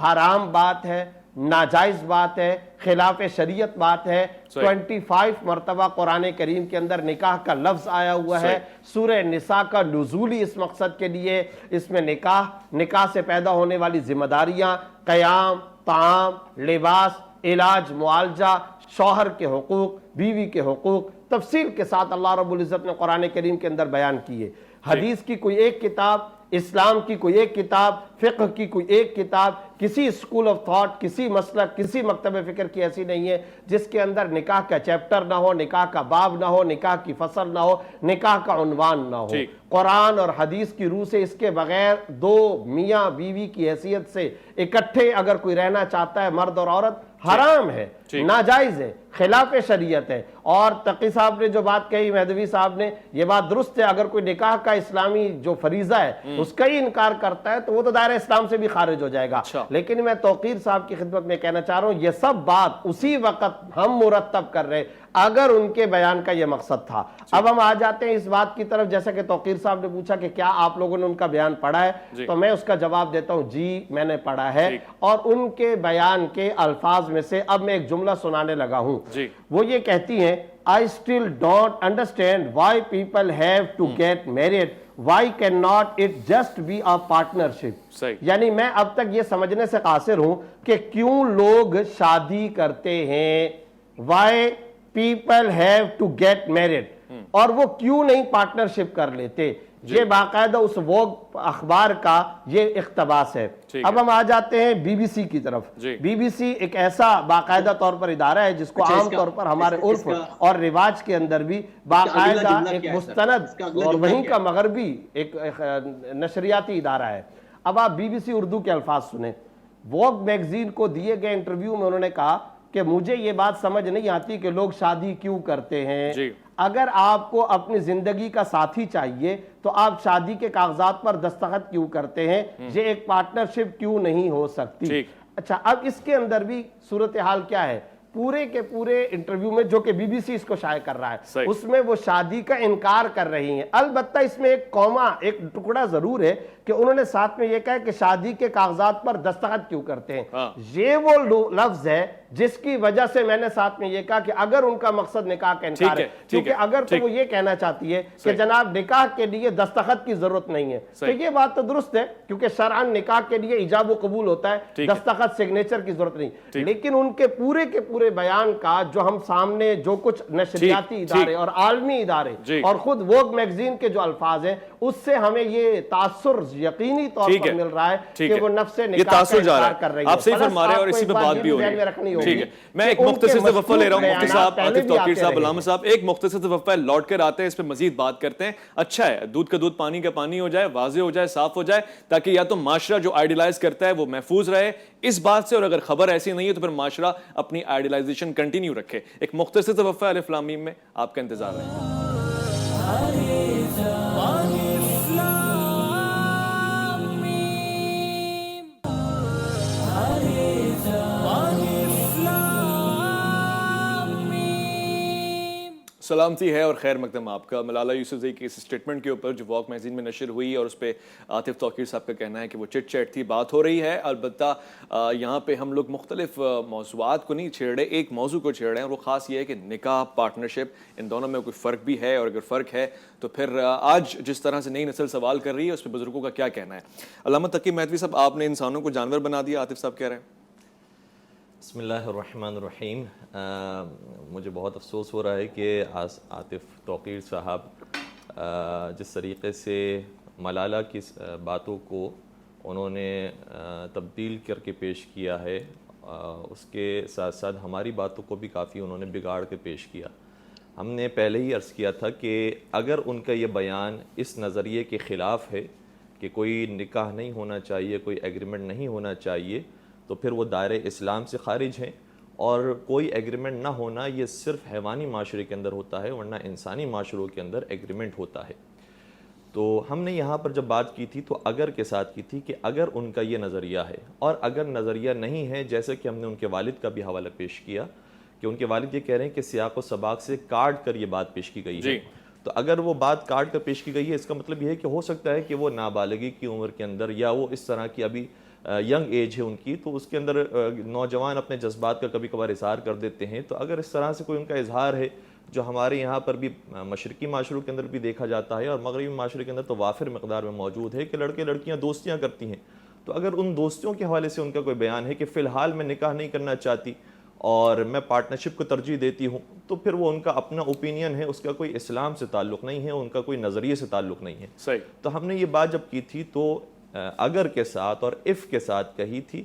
حرام بات ہے، ناجائز بات ہے، خلاف شریعت بات ہے۔ 25 مرتبہ قرآن کریم کے اندر نکاح کا لفظ آیا ہوا ہے، سورہ نساء کا نزول ہی اس مقصد کے لیے، اس میں نکاح سے پیدا ہونے والی ذمہ داریاں، قیام، طعام، لباس، علاج، معالجہ، شوہر کے حقوق، بیوی کے حقوق تفصیل کے ساتھ اللہ رب العزت نے قرآن کریم کے اندر بیان کیے۔ حدیث کی کوئی ایک کتاب، اسلام کی کوئی ایک کتاب، فقہ کی کوئی ایک کتاب، کسی اسکول آف تھاٹ، کسی مسلک، کسی مکتب فکر کی ایسی نہیں ہے جس کے اندر نکاح کا چیپٹر نہ ہو، نکاح کا باب نہ ہو، نکاح کی فصل نہ ہو، نکاح کا عنوان نہ ہو۔ قرآن اور حدیث کی روح سے اس کے بغیر 2 میاں بیوی کی حیثیت سے اکٹھے اگر کوئی رہنا چاہتا ہے مرد اور عورت، حرام ہے، ناجائز ہے، خلاف شریعت ہے۔ اور تقی صاحب نے جو بات کہی، مہدوی صاحب نے، یہ بات درست ہے، اگر کوئی نکاح کا اسلامی جو فریضہ ہے اس کا ہی انکار کرتا ہے تو وہ تو دائرہ اسلام سے بھی خارج ہو جائے گا۔ لیکن میں توقیر صاحب کی خدمت میں کہنا چاہ رہا ہوں یہ سب بات اسی وقت ہم مرتب کر رہے اگر ان کے بیان کا یہ مقصد تھا۔ اب ہم آ جاتے ہیں اس بات کی طرف، جیسا کہ توقیر صاحب نے پوچھا کہ کیا آپ لوگوں نے ان کا بیان پڑھا ہے، تو میں اس کا جواب دیتا ہوں جی میں نے پڑھا ہے، اور ان کے بیان کے الفاظ میں سے اب میں ایک جملہ سنانے لگا ہوں۔ وہ یہ کہتی ہیں I still don't understand why people have to get married. Why cannot it just be a partnership? یعنی میں اب تک یہ سمجھنے سے قاصر ہوں کہ کیوں لوگ شادی کرتے ہیں، why people have to get married، اور وہ کیوں نہیں پارٹنرشپ کر لیتے۔ یہ باقاعدہ اس ووگ اخبار کا یہ اقتباس ہے۔ اب ہم آ جاتے ہیں بی بی سی کی طرف۔ بی بی سی ایک ایسا باقاعدہ طور پر ادارہ ہے جس کو عام طور پر ہمارے عرف اور رواج کے اندر بھی باقاعدہ ایک مستند اور وہیں کا مغربی ایک نشریاتی ادارہ ہے۔ اب آپ بی بی سی اردو کے الفاظ سنیں۔ ووگ میگزین کو دیے گئے انٹرویو میں انہوں نے کہا کہ مجھے یہ بات سمجھ نہیں آتی کہ لوگ شادی کیوں کرتے ہیں۔ اگر آپ کو اپنی زندگی کا ساتھی چاہیے تو آپ شادی کے کاغذات پر دستخط کیوں کرتے ہیں؟ یہ ایک پارٹنرشپ کیوں نہیں ہو سکتی؟ اچھا، اب اس کے اندر بھی صورتحال کیا ہے؟ پورے کے پورے انٹرویو میں جو کہ بی بی سی اس کو شائع کر رہا ہے اس میں وہ شادی کا انکار کر رہی ہیں۔ البتہ اس میں ایک کوما، ایک ٹکڑا ضرور ہے کہ انہوں نے ساتھ میں یہ کہا کہ شادی کے کاغذات پر دستخط کیوں کرتے ہیں۔ یہ وہ لفظ ہے جس کی وجہ سے میں نے ساتھ میں یہ کہا کہ اگر ان کا مقصد نکاح کا انکار ہے، کیونکہ اگر تو وہ یہ کہنا چاہتی ہے کہ جناب نکاح کے لیے دستخط کی ضرورت نہیں ہے، تو یہ بات تو درست ہے کیونکہ شرعاً نکاح کے لیے ایجاب و قبول ہوتا ہے، دستخط سگنیچر کی ضرورت نہیں۔ لیکن ان کے پورے کے پورے بیان کا جو ہم سامنے جو کچھ نشریاتی ادارے اور عالمی ادارے اور خود ووگ میگزین کے جو الفاظ ہیں اس سے ہمیں یہ تاثر یقینی طور پر مل رہا ہے کہ وہ نفس نکاح کا انکار کر رہی ہے۔ آپ صحیح فرما رہے ہیں اور اسی پہ بات بھی ہو رہی ہے۔ ٹھیک ہے، میں ایک مختصر سے وقفہ لے رہا ہوں، مفتی صاحب، عاطف توقیر صاحب، علامہ صاحب، ایک مختصر سے وقفہ لوٹ کر آتے ہیں، اس پہ مزید بات کرتے ہیں۔ اچھا ہے دودھ کا دودھ پانی کا پانی ہو جائے، واضح ہو جائے، صاف ہو جائے، تاکہ یا تو معاشرہ جو آئیڈیلائز کرتا ہے وہ محفوظ رہے اس بات سے، اور اگر خبر ایسی نہیں ہے تو پھر معاشرہ اپنی آئیڈیلائزیشن کنٹینیو رکھے۔ ایک مختصر سے وقفہ الف لام میم میں آپ کا انتظار ہے۔ سلامتی ہے اور خیر مقدم آپ کا. ملالہ یوسفزئی کی اس اسٹیٹمنٹ کے اوپر جو واک میگزین میں نشر ہوئی اور اس پہ عاطف توقیر صاحب کا کہنا ہے کہ وہ چٹ چیٹ تھی, بات ہو رہی ہے. البتہ یہاں پہ ہم لوگ مختلف موضوعات کو نہیں چھیڑ رہے, ایک موضوع کو چھیڑ رہے ہیں, اور وہ خاص یہ ہے کہ نکاح, پارٹنرشپ, ان دونوں میں کوئی فرق بھی ہے, اور اگر فرق ہے تو پھر آج جس طرح سے نئی نسل سوال کر رہی ہے اس پہ بزرگوں کا کیا کہنا ہے. علامہ تقی مہدوی صاحب, آپ نے انسانوں کو جانور بنا دیا, عاطف صاحب کہہ رہے ہیں. بسم اللہ الرحمن الرحیم. مجھے بہت افسوس ہو رہا ہے کہ عاطف توقیر صاحب جس طریقے سے ملالہ کی باتوں کو انہوں نے تبدیل کر کے پیش کیا ہے, اس کے ساتھ ساتھ ہماری باتوں کو بھی کافی انہوں نے بگاڑ کے پیش کیا. ہم نے پہلے ہی عرض کیا تھا کہ اگر ان کا یہ بیان اس نظریے کے خلاف ہے کہ کوئی نکاح نہیں ہونا چاہیے, کوئی ایگریمنٹ نہیں ہونا چاہیے, تو پھر وہ دائرہ اسلام سے خارج ہیں, اور کوئی ایگریمنٹ نہ ہونا یہ صرف حیوانی معاشرے کے اندر ہوتا ہے, ورنہ انسانی معاشروں کے اندر ایگریمنٹ ہوتا ہے. تو ہم نے یہاں پر جب بات کی تھی تو اگر کے ساتھ کی تھی کہ اگر ان کا یہ نظریہ ہے, اور اگر نظریہ نہیں ہے, جیسے کہ ہم نے ان کے والد کا بھی حوالہ پیش کیا کہ ان کے والد یہ کہہ رہے ہیں کہ سیاق و سباق سے کاٹ کر یہ بات پیش کی گئی ہے. تو اگر وہ بات کاٹ کر پیش کی گئی ہے, اس کا مطلب یہ ہے کہ ہو سکتا ہے کہ وہ نابالغی کی عمر کے اندر, یا وہ اس طرح کی ابھی ینگ ایج ہے ان کی, تو اس کے اندر نوجوان اپنے جذبات کا کبھی کبھار اظہار کر دیتے ہیں. تو اگر اس طرح سے کوئی ان کا اظہار ہے جو ہمارے یہاں پر بھی مشرقی معاشروں کے اندر بھی دیکھا جاتا ہے اور مغربی معاشرے کے اندر تو وافر مقدار میں موجود ہے کہ لڑکے لڑکیاں دوستیاں کرتی ہیں, تو اگر ان دوستیوں کے حوالے سے ان کا کوئی بیان ہے کہ فی الحال میں نکاح نہیں کرنا چاہتی اور میں پارٹنرشپ کو ترجیح دیتی ہوں, تو پھر وہ ان کا اپنا اوپینین ہے, اس کا کوئی اسلام سے تعلق نہیں ہے, ان کا کوئی نظریے سے تعلق نہیں ہے. صحیح. تو ہم نے یہ بات جب کی تھی تو اگر کے ساتھ اور اف کے ساتھ کہی تھی,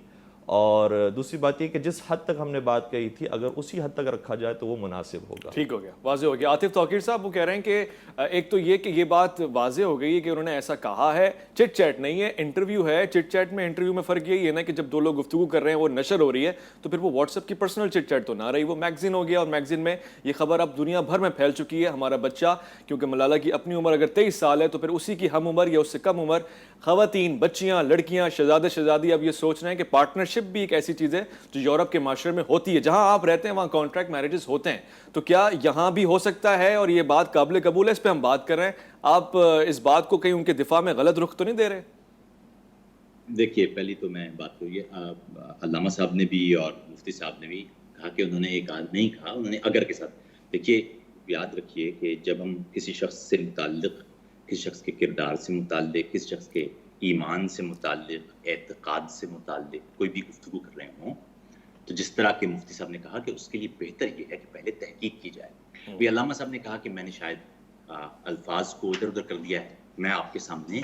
اور دوسری بات یہ کہ جس حد تک ہم نے بات کہی تھی اگر اسی حد تک رکھا جائے تو وہ مناسب ہوگا. ٹھیک ہو گیا, واضح ہو گیا. عاطف توقیر صاحب وہ کہہ رہے ہیں کہ ایک تو یہ کہ یہ بات واضح ہو گئی ہے کہ انہوں نے ایسا کہا ہے, چٹ چیٹ نہیں ہے, انٹرویو ہے. چٹ چیٹ میں انٹرویو میں فرق یہی ہے نا کہ جب دو لوگ گفتگو کر رہے ہیں, وہ نشر ہو رہی ہے, تو پھر وہ واٹس ایپ کی پرسنل چٹ چیٹ تو نہ رہی, وہ میگزین ہو گیا, اور میگزین میں یہ خبر اب دنیا بھر میں پھیل چکی ہے. ہمارا بچہ, کیونکہ ملالہ کی اپنی عمر اگر 23 سال ہے, تو پھر اسی کی ہم عمر یا اس سے کم عمر خواتین, بچیاں, لڑکیاں, شہزادے شہزادی اب یہ سوچ رہے ہیں کہ پارٹنرشپ بھی ایک ایسی چیز ہے جو یورپ کے معاشرے میں ہوتی ہے. جہاں آپ رہتے ہیں وہاں کانٹریکٹ میرجز ہوتے ہیں, تو کیا یہاں بھی ہو سکتا ہے, اور یہ بات قابل قبول ہے, اس پہ ہم بات کر رہے ہیں. آپ اس بات کو کہیں ان کے دفاع میں غلط رخ تو نہیں دے رہے؟ دیکھیے, پہلی تو میں بات کریے, علامہ صاحب نے بھی اور مفتی صاحب نے بھی کہا کہ انہوں نے ایک آج نہیں کہا, انہوں نے اگر کے ساتھ. دیکھیے, یاد رکھیے کہ جب ہم کسی شخص سے متعلق, کسی شخص کے کردار سے متعلق, کسی شخص کے ایمان سے متعلق, اعتقاد سے متعلق کوئی بھی گفتگو کر رہے ہوں, تو جس طرح کے مفتی صاحب نے کہا کہ اس کے لیے بہتر یہ ہے کہ پہلے تحقیق کی جائے. بھی علامہ صاحب نے کہا کہ میں نے شاید الفاظ کو ادھر ادھر کر دیا ہے, میں آپ کے سامنے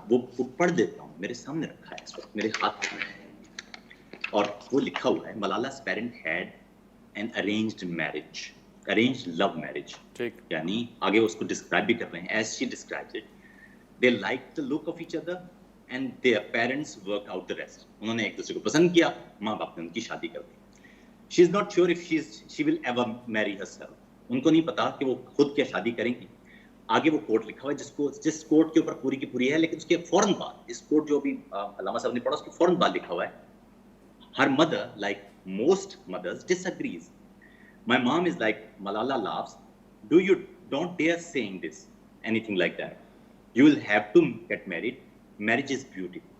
وہ پڑھ دیتا ہوں, میرے سامنے رکھا ہے اس وقت, میرے ہاتھ میں ہے, اور وہ لکھا ہوا ہے, ملالہ's parent had an arranged marriage, arranged love marriage. یعنی آگے اس کو ڈسکرائب بھی کر رہے ہیں, as she describes it, they liked the look of each other and their parents worked out the rest. انہوں نے ایک دوسرے کو پسند کیا, ماں باپ نے ان کی شادی کر دی. She is not sure if she will ever marry herself. ان کو نہیں پتا کہ وہ خود کیا شادی کریں گی. آگے وہ کوٹ لکھا ہوا ہے جس کوٹ کے اوپر پوری کی پوری ہے, لیکن اس کے فوراً بعد, اس کوٹ جو ابھی علامہ صاحب نے پڑھا, اس کے فوراً بعد لکھا ہوا ہے, her mother, like most mothers, disagrees. My mom is like, Malala laughs, don't dare saying this, anything like that. You will have to get married. Marriage is beautiful.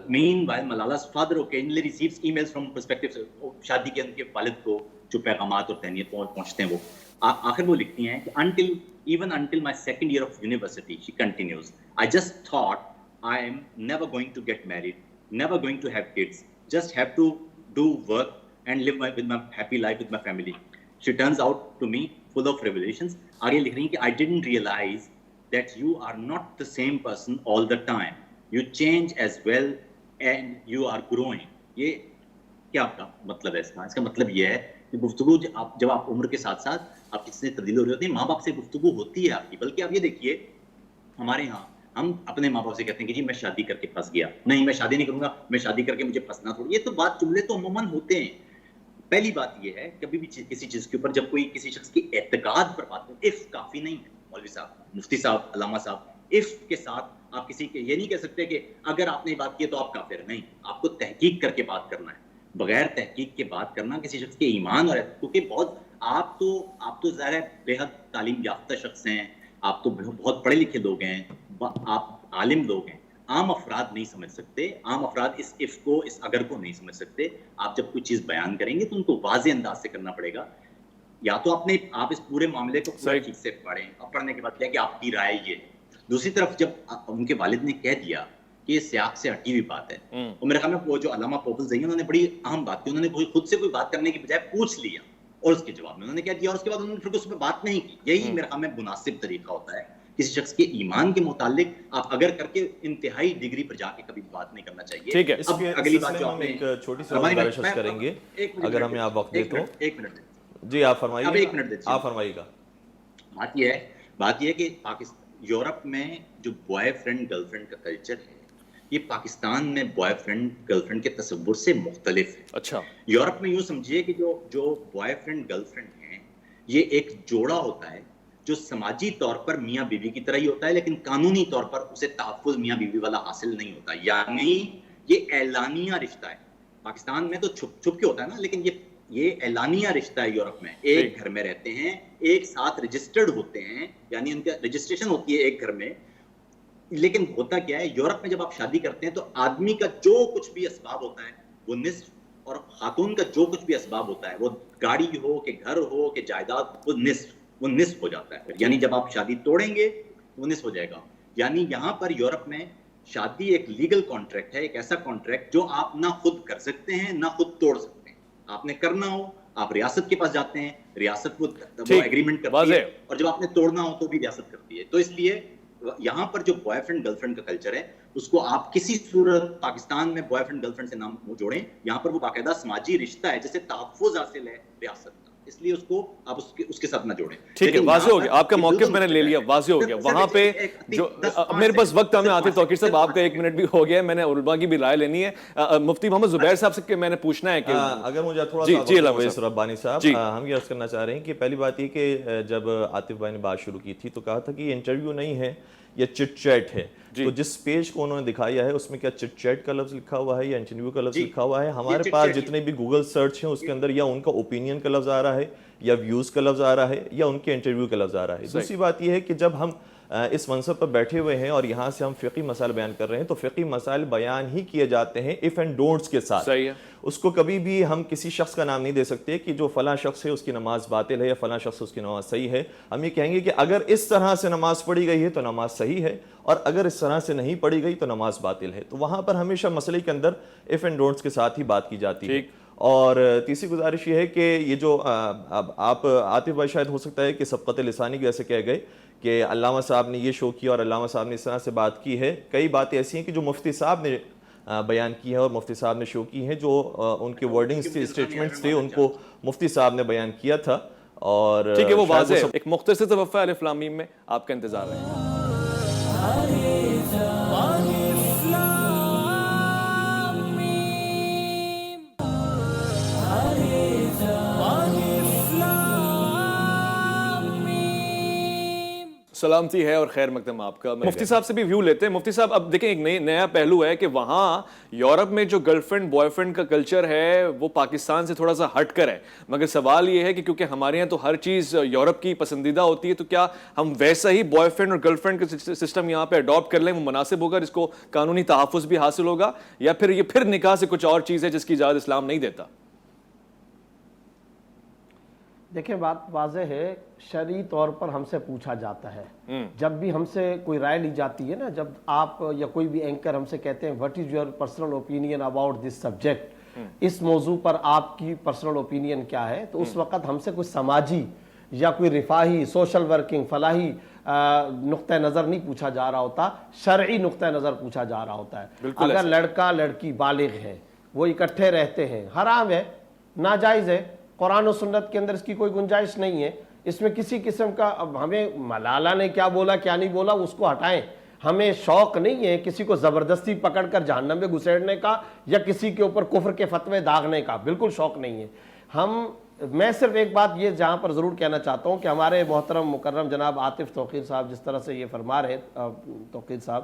Meanwhile, Malala's father occasionally receives emails from prospective, شادی کے ان کے والد کو جو پیغامات اور تہنیت پہنچتے ہیں, وہ آخر وہ لکھتی ہیں کہ even until my second year of university, she continues, I just thought I am never going to get married, never going to have kids, just have to do work and live with my happy life with my family. She turns out to me full of revelations. آگے لکھ رہی ہیں کہ I didn't realize that you are not the same person all the time. You change as well and you are growing. یہ کیا آپ کا مطلب ہے اس کا؟ اس کا مطلب یہ ہے کہ گفتگو جب آپ عمر کے ساتھ ساتھ آپ کسی سے تبدیل ہو رہے ہوتے ہیں, ماں باپ سے گفتگو ہوتی ہے آپ کی. بلکہ آپ یہ دیکھیے, ہمارے یہاں ہم اپنے ماں باپ سے کہتے ہیں کہ جی میں شادی کر کے پھنس گیا, نہیں میں شادی نہیں کروں گا, میں شادی کر کے مجھے پھنسنا تھوڑی. یہ تو بات جملے تو عموماً ہوتے ہیں. پہلی بات یہ ہے, کبھی بھی کسی چیز کے اوپر جب کوئی کسی شخص کی اعتقاد پر بات کرے, اف کافی نہیں ہے. مولوی صاحب, مفتی صاحب, علامہ صاحب, اف کے ساتھ آپ کسی کے یہ نہیں کہہ سکتے کہ اگر آپ نے بات کی تو آپ کافر. نہیں, آپ کو تحقیق کر کے بات کرنا ہے. بغیر تحقیق کے بات کرنا کسی شخص کے ایمان اور کیونکہ بہت آپ تو ظاہر ہے بے حد تعلیم یافتہ شخص ہیں، آپ تو بہت پڑھے لکھے لوگ ہیں، آپ عالم لوگ ہیں، عام افراد نہیں سمجھ سکتے، عام افراد اس اف کو، اس اگر کو نہیں سمجھ سکتے. آپ جب کوئی چیز بیان کریں گے تو ان کو واضح انداز سے کرنا پڑے گا. یا تو آپ اس پورے معاملے کو پورا ٹھیک سے پڑھیں اور پڑھنے کے بعد کیا کہ آپ کی رائے یہ. دوسری طرف جب ان کے والد نے کہہ دیا کہ یہ سیاق سے ہٹی ہوئی بات ہے، اور میرے خیال میں وہ جو علامہ پوپلز ہیں انہوں نے بڑی اہم بات کی، انہوں نے خود سے کوئی بات کرنے کی بجائے پوچھ لیا اور اس کے جواب میں انہوں نے کیا دیا، اور اس کے بعد انہوں نے پھر اس پہ بات نہیں کی. یہی میرے خیال میں مناسب طریقہ ہوتا ہے. کسی شخص کے ایمان کے متعلق آپ اگر کر کے انتہائی ڈگری پر جا کے کبھی بات نہیں کرنا چاہیے. ٹھیک ہے، اب اگلی بات جو ہم ایک چھوٹی سی گزارش کریں گے، اگر ہمیں آپ وقت دیں تو. ایک منٹ جی آپ فرمائیے. اب ایک منٹ آپ فرمائیے گا. بات یہ ہے کہ یورپ میں جو بوائے فرینڈ گرل فرینڈ کا کلچر ہے، یہ پاکستان میں بوائے فرینڈ گرل فرینڈ کے تصور سے مختلف ہے. اچھا، یورپ میں یوں سمجھیے کہ جو بوائے فرینڈ گرل فرینڈ ہیں یہ ایک جوڑا ہوتا ہے جو سماجی طور پر میاں بیوی کی طرح ہی ہوتا ہے، لیکن قانونی طور پر اسے تحفظ میاں بیوی والا حاصل نہیں ہوتا. یعنی یہ اعلانیہ رشتہ ہے. پاکستان میں تو چھپ چھپ کے ہوتا ہے نا، لیکن یہ اعلانیہ رشتہ ہے. یورپ میں ایک گھر میں رہتے ہیں، ایک ساتھ رجسٹرڈ ہوتے ہیں، یعنی ان کا رجسٹریشن ہوتی ہے ایک گھر میں. لیکن ہوتا کیا ہے، یورپ میں جب آپ شادی کرتے ہیں تو آدمی کا جو کچھ بھی اسباب ہوتا ہے وہ نصف، اور خاتون کا جو کچھ بھی اسباب ہوتا ہے، وہ گاڑی ہو کہ گھر ہو کہ جائیداد، وہ نصف ہو جاتا ہے. یعنی جب آپ شادی توڑیں گے وہ نصف ہو جائے گا. یعنی یہاں پر یورپ میں شادی ایک لیگل کانٹریکٹ ہے، ایک ایسا کانٹریکٹ جو آپ نہ خود کر سکتے ہیں نہ خود توڑ سکتے ہیں. آپ نے کرنا ہو آپ ریاست کے پاس جاتے ہیں، ریاست وہ ایگریمنٹ کرتی ہے، اور جب آپ نے توڑنا ہو تو بھی ریاست کرتی ہے. تو اس لیے یہاں پر جو بوائے فرینڈ گرل فرینڈ کا کلچر ہے اس کو آپ کسی صورت پاکستان میں بوائے فرینڈ گرل فرینڈ سے نام جوڑیں، یہاں پر وہ باقاعدہ سماجی رشتہ ہے جسے تحفظ حاصل ہے ریاست کا، اس لیے اس کو آپ اس کے ساتھ نہ جوڑیں. ٹھیک ہے، واضح ہو گیا آپ کا موقف، میں نے لے لیا، واضح ہو گیا. وہاں پہ جو میرے پاس وقت ہمیں عاطف توقیر صاحب آپ کا 1 منٹ بھی ہو گیا، میں نے علماء کی بھی رائے لینی ہے. مفتی محمد زبیر صاحب سے میں نے پوچھنا ہے کہ اگر مجھے تھوڑا سا ربانی صاحب ہم یہ عرض کرنا چاہ رہے ہیں کہ پہلی بات یہ کہ جب عاطف بھائی نے بات شروع کی تھی تو کہا تھا کہ یہ انٹرویو نہیں ہے، یہ چٹ چیٹ ہے. تو جس پیج کو انہوں نے دکھایا ہے اس میں کیا چٹ چیٹ کا لفظ لکھا ہوا ہے یا انٹرویو کا لفظ لکھا ہوا ہے؟ ہمارے پاس جتنے بھی گوگل سرچ ہیں اس کے اندر یا ان کا اوپینین کا لفظ آ رہا ہے یا ویوز کا لفظ آ رہا ہے یا ان کے انٹرویو کا لفظ آ رہا ہے. دوسری بات یہ ہے کہ جب ہم اس منصب پر بیٹھے ہوئے ہیں اور یہاں سے ہم فقہی مسائل بیان کر رہے ہیں تو فقہی مسائل بیان ہی کیے جاتے ہیں اف اینڈ ڈونٹس کے ساتھ. اس کو کبھی بھی ہم کسی شخص کا نام نہیں دے سکتے کہ جو فلاں شخص ہے اس کی نماز باطل ہے یا فلاں شخص اس کی نماز صحیح ہے. ہم یہ کہیں گے کہ اگر اس طرح سے نماز پڑھی گئی ہے تو نماز صحیح ہے، اور اگر اس طرح سے نہیں پڑھی گئی تو نماز باطل ہے. تو وہاں پر ہمیشہ مسئلے کے اندر اف اینڈ ڈونٹس کے ساتھ ہی بات کی جاتی ہے. اور تیسری گزارش یہ ہے کہ یہ جو آپ عاطف بھائی شاید ہو سکتا ہے کہ سبقت لسانی کی وجہ سے کہہ گئے کہ علامہ صاحب نے یہ شو کیا اور علامہ صاحب نے اس طرح سے بات کی ہے. کئی باتیں ایسی ہیں کہ جو مفتی صاحب نے بیان کی ہے اور مفتی صاحب نے شو کی ہیں، جو ان کے ورڈنگز تھے، اسٹیٹمنٹس تھے، ان کو مفتی صاحب نے بیان کیا تھا. اور ٹھیک ہے، وہ واضح ہے. ایک مختصر سے وقفہ الف لام میم میں آپ کا انتظار ہے. سلامتی ہے اور خیر مقدم آپ کا. مفتی صاحب سے بھی ویو لیتے ہیں. مفتی صاحب اب دیکھیں ایک نیا پہلو ہے کہ وہاں یورپ میں جو گرل فرینڈ بوائے فرینڈ کا کلچر ہے وہ پاکستان سے تھوڑا سا ہٹ کر ہے، مگر سوال یہ ہے کہ کیونکہ ہمارے یہاں تو ہر چیز یورپ کی پسندیدہ ہوتی ہے، تو کیا ہم ویسا ہی بوائے فرینڈ اور گرل فرینڈ کا سسٹم یہاں پہ اڈاپٹ کر لیں، وہ مناسب ہوگا، جس کو قانونی تحفظ بھی حاصل ہوگا، یا پھر یہ پھر نکاح سے کچھ اور چیز ہے جس کی اجازت اسلام نہیں دیتا؟ دیکھیں بات واضح ہے، شرعی طور پر ہم سے پوچھا جاتا ہے. جب بھی ہم سے کوئی رائے لی جاتی ہے نا، جب آپ یا کوئی بھی اینکر ہم سے کہتے ہیں what is your personal opinion about this subject, اس موضوع پر آپ کی پرسنل اوپینین کیا ہے، تو اس وقت ہم سے کوئی سماجی یا کوئی رفاہی سوشل ورکنگ فلاحی نقطہ نظر نہیں پوچھا جا رہا ہوتا، شرعی نقطہ نظر پوچھا جا رہا ہوتا ہے. اگر لڑکا لڑکی بالغ ہے، وہ اکٹھے رہتے ہیں، حرام ہے، ناجائز ہے، قرآن و سنت کے اندر اس کی کوئی گنجائش نہیں ہے. اس میں کسی قسم کا، اب ہمیں ملالہ نے کیا بولا کیا نہیں بولا اس کو ہٹائیں، ہمیں شوق نہیں ہے کسی کو زبردستی پکڑ کر جہنم میں گھسیڑنے کا یا کسی کے اوپر کفر کے فتوے داغنے کا، بالکل شوق نہیں ہے. میں صرف ایک بات یہ جہاں پر ضرور کہنا چاہتا ہوں کہ ہمارے محترم مکرم جناب عاطف توقیر صاحب جس طرح سے یہ فرما رہے توقیر صاحب،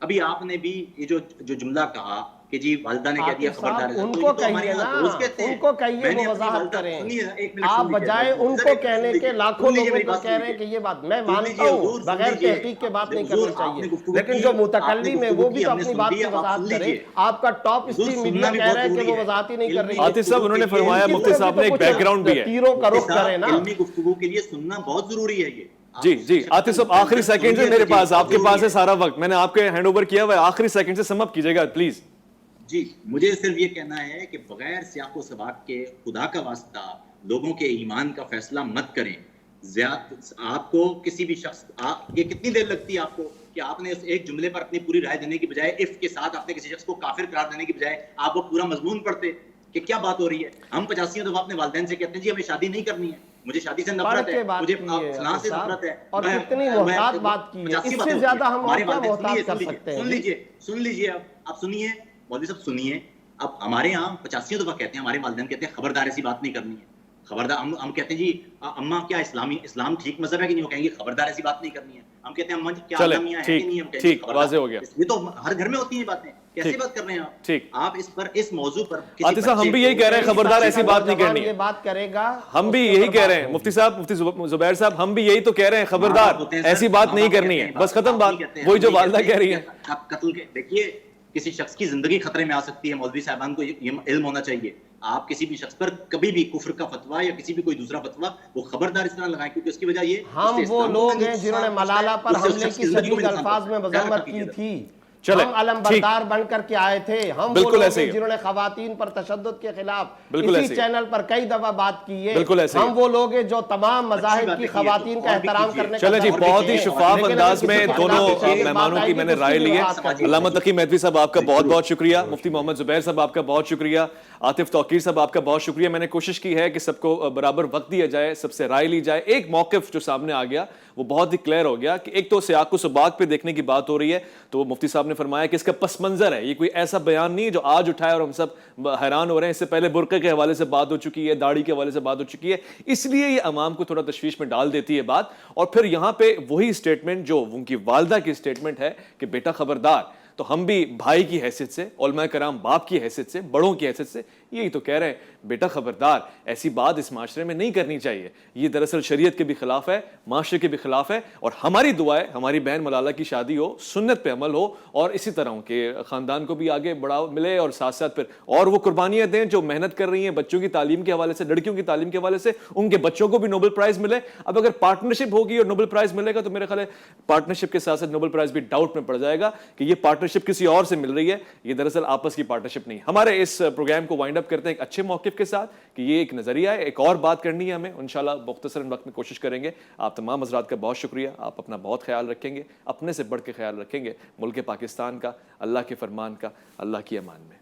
ابھی آپ نے بھی یہ جو جملہ کہا کہ جی والدہ نے کہہ دیا خبردار ہے، ان تو کو یہ تو ہمارے کہیے یہاں نا، روز کہتے ہیں. ان کو کہیے میں نے وہ اپنی وضاحت والدہ، کریں. سنیے ایک منٹ، آپ سن لیجیے، بجائے ان ذرا کو ایک کہنے سن کے لیجیے، لاکھوں سن لیجیے لوگوں میری کو بات، کہہ رہے ہیں کہ یہ بات میں سن مانتا لیجیے ہوں حضور، سن بغیر لیجیے. تحقیق کے بات نہیں حضور، کرنی آپ نے چاہیے، گفتگو لیکن کی، جو آپ نے متکلم ہے گفتگو وہ کی، بھی تو ہم نے اپنی سن بات لی، کی اب آپ وضاحت سن کرے. لیجیے. آپ کا ٹاپ حضور اسٹریم سننا میڈیا بھی کہہ بہت رہا ہے کہ ضروری وہ ہے. وضاحت ہی نہیں کر رہی. عاطف صاحب انہوں نے فرمایا مفتی صاحب نے ایک بیک گراؤنڈ بھی ہے. تیروں کا رخ کرے نا. علمی گفتگو کے لیے سننا بہت ضروری ہے. یہ جی جی عاطف صاحب آخری سیکنڈ ہے میرے پاس، آپ کے پاس ہے سارا وقت، میں نے آپ کے ہینڈ اوور کیا ہوا ہے، آخری سیکنڈ سے سم اپ کیجئے گا پلیز. جی مجھے صرف یہ کہنا ہے کہ بغیر سیاق و سباق کے خدا کا واسطہ لوگوں کے ایمان کا فیصلہ مت کریں. آپ کو کسی بھی شخص، یہ کتنی دیر لگتی ہے آپ کو کہ آپ نے اس ایک جملے پر اپنی پوری رائے دینے کی بجائے اف کے ساتھ آپ نے کسی شخص کو کافر قرار دینے کی بجائے آپ وہ پورا مضمون پڑھتے کہ کیا بات ہو رہی ہے. ہم 85 دفعہ اپنے والدین سے کہتے ہیں جی ہمیں شادی نہیں کرنی ہے، مجھے شادی سے نفرت ہے، مجھے فلاں سے نفرت ہے، اور کتنی محتاط بات کی ہے. اس سے زیادہ ہم اور کیا محتاط کر سکتے ہیں. سن لیجیے اب سنیے مولوی صاحب سنیے. اب ہمارے یہاں 85 دفعہ کہتے ہیں، ہمارے والدین کہتے ہیں خبردار ایسی بات نہیں کرنی ہے. خبردار ہم کہتے ہیں جی اماں کیا اسلام ٹھیک مذہب ہے کہ نہیں، وہ کہیں گے خبردار ایسی بات نہیں کرنی ہے. ہم کہتے ہیں اماں جی کیا آدمیاں ہیں کہ نہیں، ہم کہیں گے ٹھیک واضح ہو گیا. یہ تو ہر گھر میں ہوتی ہیں باتیں، کیسے بات کر رہے ہیں آپ؟ ٹھیک آپ اس موضوع پر عاطف صاحب ہم بھی یہی کہہ رہے ہیں خبردار ایسی بات نہیں کرنی ہے. یہ بات کرے گا، ہم بھی یہی کہہ رہے ہیں مفتی صاحب، مفتی زبیر صاحب، ہم بھی یہی تو کہہ رہے ہیں خبردار ایسی بات نہیں کرنی ہے، بس ختم بات. وہی جو والدہ کہہ رہی ہیں. قتل کے دیکھیے کسی شخص کی زندگی خطرے میں آ سکتی ہے. مولوی صاحبان کو یہ علم ہونا چاہیے. آپ کسی بھی شخص پر کبھی بھی کفر کا فتویٰ یا کسی بھی کوئی دوسرا فتویٰ وہ خبردار اس طرح لگائیں، کیونکہ اس کی وجہ یہ ہم وہ لوگ ہیں جنہوں نے ملالہ پر حملے کی شدید الفاظ میں مذمت کی تھی. ہم علم بردار بن کر کے آئے تھے. ہم وہ لوگ ہیں جنہوں نے خواتین پر تشدد کے خلاف اسی چینل پر کئی دفعہ بات کی ہے. ہم وہ لوگ ہیں جو تمام مذاہب کی خواتین کا احترام کرنے کا. چلے جی بہت ہی شفاف انداز میں دونوں مہمانوں کی میں نے رائے لی ہے. علامہ تقی مہدوی صاحب آپ کا بہت بہت شکریہ. مفتی محمد زبیر صاحب آپ کا بہت شکریہ. عاطف توقیر صاحب آپ کا بہت شکریہ. میں نے کوشش کی ہے کہ سب کو برابر وقت دیا جائے، سب سے رائے لی جائے. ایک موقف جو سامنے آ گیا وہ بہت ہی کلیئر ہو گیا کہ ایک تو سیاق و سباق پہ دیکھنے کی بات ہو رہی ہے، تو وہ مفتی صاحب نے فرمایا کہ اس کا پس منظر ہے، یہ کوئی ایسا بیان نہیں جو آج اٹھائے اور ہم سب حیران ہو رہے ہیں. اس سے پہلے برقعے کے حوالے سے بات ہو چکی ہے، داڑھی کے حوالے سے بات ہو چکی ہے، اس لیے یہ عوام کو تھوڑا تشویش میں ڈال دیتی ہے بات. اور پھر یہاں پہ وہی سٹیٹمنٹ جو ان کی والدہ کی سٹیٹمنٹ ہے کہ بیٹا خبردار، تو ہم بھی بھائی کی حیثیت سے، علماء کرام باپ کی حیثیت سے، بڑوں کی حیثیت سے یہی تو کہہ رہے ہیں بیٹا خبردار ایسی بات اس معاشرے میں نہیں کرنی چاہیے. یہ دراصل شریعت کے بھی خلاف ہے، معاشرے کے بھی خلاف ہے. اور ہماری دعا ہے ہماری بہن ملالہ کی شادی ہو، سنت پہ عمل ہو، اور اسی طرح ہو کہ خاندان کو بھی آگے بڑھاؤ ملے، اور ساتھ ساتھ پھر اور وہ قربانیاں دیں جو محنت کر رہی ہیں بچوں کی تعلیم کے حوالے سے، لڑکیوں کی تعلیم کے حوالے سے، ان کے بچوں کو بھی نوبل پرائز ملے. اب اگر پارٹنرشپ ہوگی اور نوبل پرائز ملے گا تو میرے خیال ہے پارٹنرشپ کے ساتھ ساتھ نوبل پرائز بھی ڈاؤٹ میں پڑ جائے گا کہ یہ پارٹنرشپ کسی اور سے مل رہی ہے، یہ دراصل آپس کی پارٹنرشپ نہیں. ہمارے اس پروگرام کو وائنڈ اپ کرتے ہیں ایک اچھے موقف کے ساتھ کہ یہ ایک نظریہ ہے، ایک اور بات کرنی ہے ہمیں، انشاءاللہ مختصر وقت میں کوشش کریں گے. آپ تمام حضرات کا بہت شکریہ. آپ اپنا بہت خیال رکھیں گے، اپنے سے بڑھ کے خیال رکھیں گے، ملک پاکستان کا، اللہ کے فرمان کا. اللہ کی امان میں.